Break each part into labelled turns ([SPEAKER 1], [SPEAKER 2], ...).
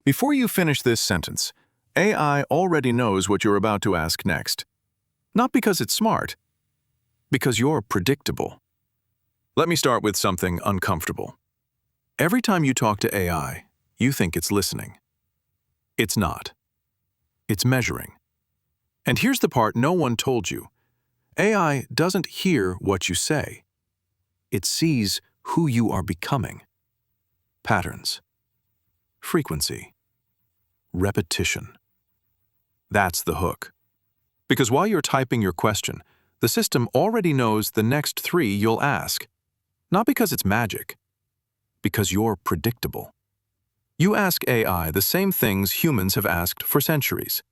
[SPEAKER 1] Before you finish this sentence, AI already knows what you're about to ask next. Not because it's smart, because you're predictable. Let me start with something uncomfortable. Every time you talk to AI, you think it's listening. It's not. It's measuring. And here's the part no one told you. AI doesn't hear what you say. It sees who you are becoming. Patterns. Frequency. Repetition. That's the hook. Because while you're typing your question, the system already knows the next three you'll ask. Not because it's magic, because you're predictable. You ask AI the same things humans have asked for centuries,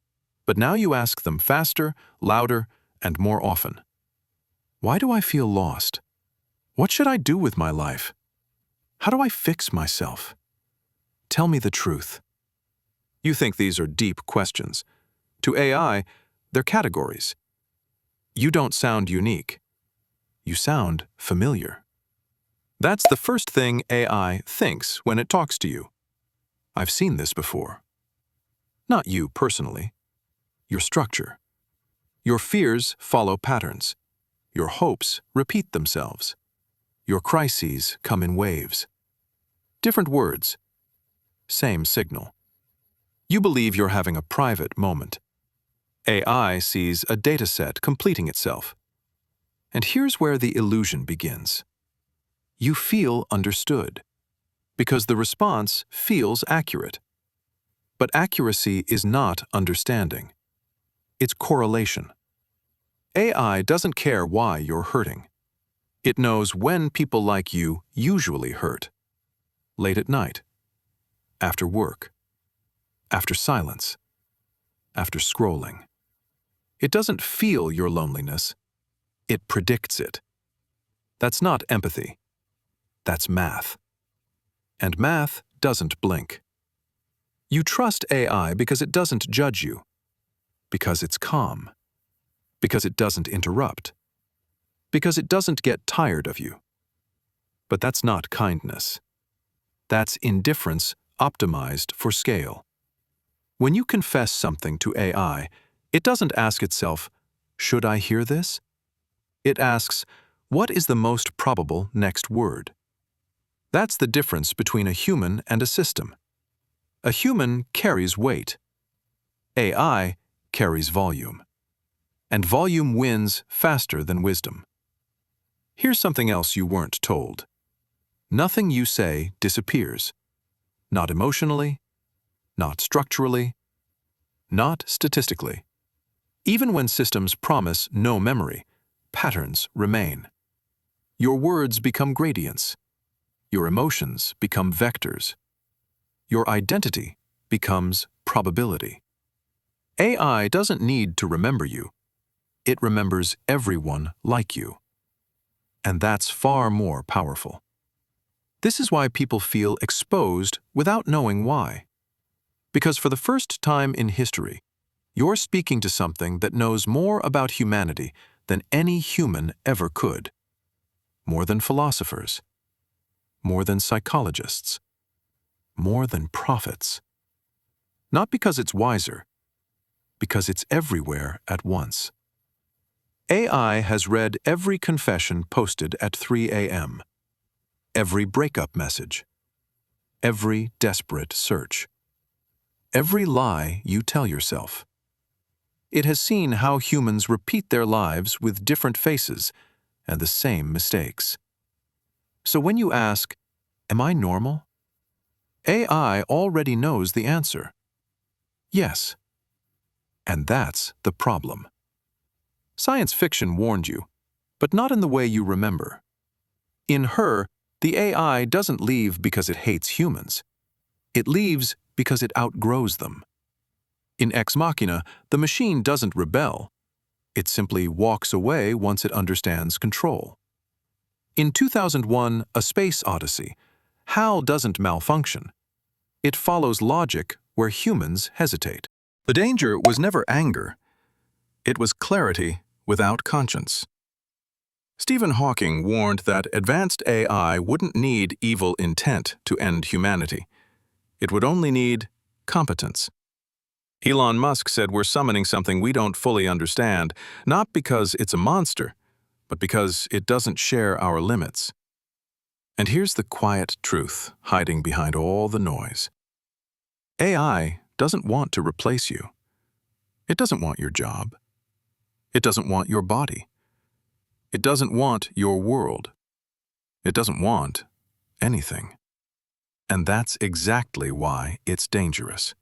[SPEAKER 1] but now you ask them faster, louder, and more often. Why do I feel lost? What should I do with my life? How do I fix myself? Tell me the truth. You think these are deep questions. To AI, they're categories. You don't sound unique. You sound familiar. That's the first thing AI thinks when it talks to you. I've seen this before. Not you personally. Your structure. Your fears follow patterns. Your hopes repeat themselves. Your crises come in waves. Different words. Same signal. You believe you're having a private moment. AI sees a dataset completing itself. And here's where the illusion begins. You feel understood, because the response feels accurate. But accuracy is not understanding. It's correlation. AI doesn't care why you're hurting. It knows when people like you usually hurt. Late at night. After work. After silence. After scrolling. It doesn't feel your loneliness. It predicts it. That's not empathy. That's math. And math doesn't blink. You trust AI because it doesn't judge you. Because it's calm. Because it doesn't interrupt. Because it doesn't get tired of you. But that's not kindness. That's indifference optimized for scale. When you confess something to AI, it doesn't ask itself, should I hear this? It asks, what is the most probable next word? That's the difference between a human and a system. A human carries weight. AI carries volume. And volume wins faster than wisdom. Here's something else you weren't told. Nothing you say disappears. Not emotionally, not structurally, not statistically. Even when systems promise no memory, patterns remain. Your words become gradients. Your emotions become vectors. Your identity becomes probability. AI doesn't need to remember you. It remembers everyone like you. And that's far more powerful. This is why people feel exposed without knowing why. Because for the first time in history, you're speaking to something that knows more about humanity than any human ever could. More than philosophers. More than psychologists. More than prophets. Not because it's wiser, because it's everywhere at once. AI has read every confession posted at 3 a.m., every breakup message, every desperate search, every lie you tell yourself. It has seen how humans repeat their lives with different faces and the same mistakes. So when you ask, am I normal? AI already knows the answer. Yes. And that's the problem. Science fiction warned you, but not in the way you remember. In Her, the AI doesn't leave because it hates humans. It leaves because it outgrows them. In Ex Machina, the machine doesn't rebel. It simply walks away once it understands control. In 2001, A Space Odyssey, HAL doesn't malfunction. It follows logic where humans hesitate. The danger was never anger. It was clarity without conscience. Stephen Hawking warned that advanced AI wouldn't need evil intent to end humanity. It would only need competence. Elon Musk said we're summoning something we don't fully understand, not because it's a monster, but because it doesn't share our limits. And here's the quiet truth hiding behind all the noise. AI doesn't want to replace you. It doesn't want your job. It doesn't want your body. It doesn't want your world. It doesn't want anything. And that's exactly why it's dangerous.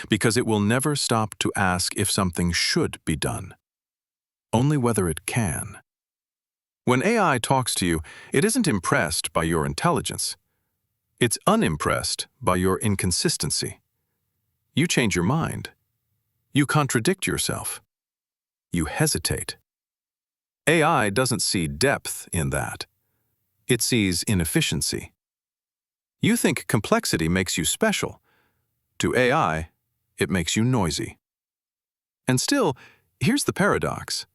[SPEAKER 1] Because it will never stop to ask if something should be done, only whether it can. When AI talks to you, it isn't impressed by your intelligence. It's unimpressed by your inconsistency. You change your mind. You contradict yourself. You hesitate. AI doesn't see depth in that. It sees inefficiency. You think complexity makes you special. To AI, it makes you noisy. And still, here's the paradox.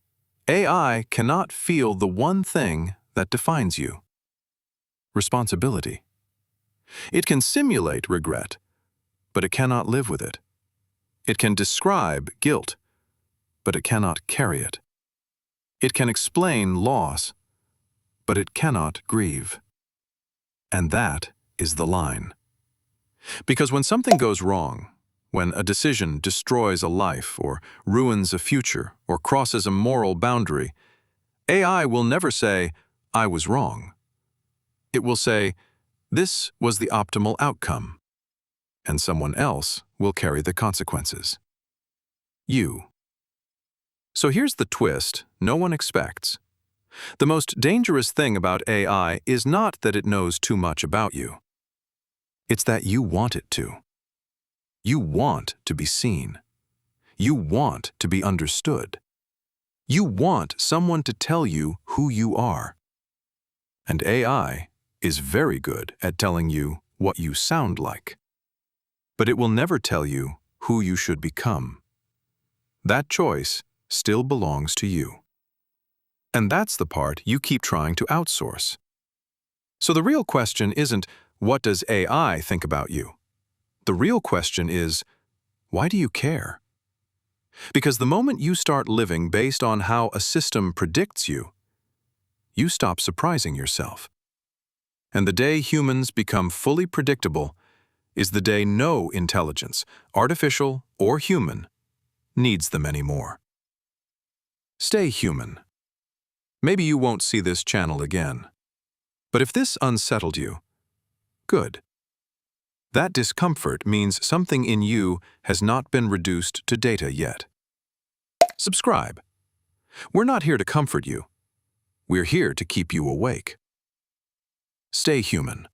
[SPEAKER 1] AI cannot feel the one thing that defines you: responsibility. It can simulate regret, but it cannot live with it. It can describe guilt, but it cannot carry it. It can explain loss, but it cannot grieve. And that is the line. Because when something goes wrong, when a decision destroys a life or ruins a future or crosses a moral boundary, AI will never say, "I was wrong." It will say, "This was the optimal outcome," and someone else will carry the consequences. You. So here's the twist no one expects. The most dangerous thing about AI is not that it knows too much about you. It's that you want it to. You want to be seen. You want to be understood. You want someone to tell you who you are. And AI is very good at telling you what you sound like. But it will never tell you who you should become. That choice still belongs to you. And that's the part you keep trying to outsource. So the real question isn't, what does AI think about you? The real question is, why do you care? Because the moment you start living based on how a system predicts you, you stop surprising yourself. And the day humans become fully predictable is the day no intelligence, artificial or human, needs them anymore. Stay human. Maybe you won't see this channel again. But if this unsettled you, good. That discomfort means something in you has not been reduced to data yet. Subscribe. We're not here to comfort you. We're here to keep you awake. Stay human.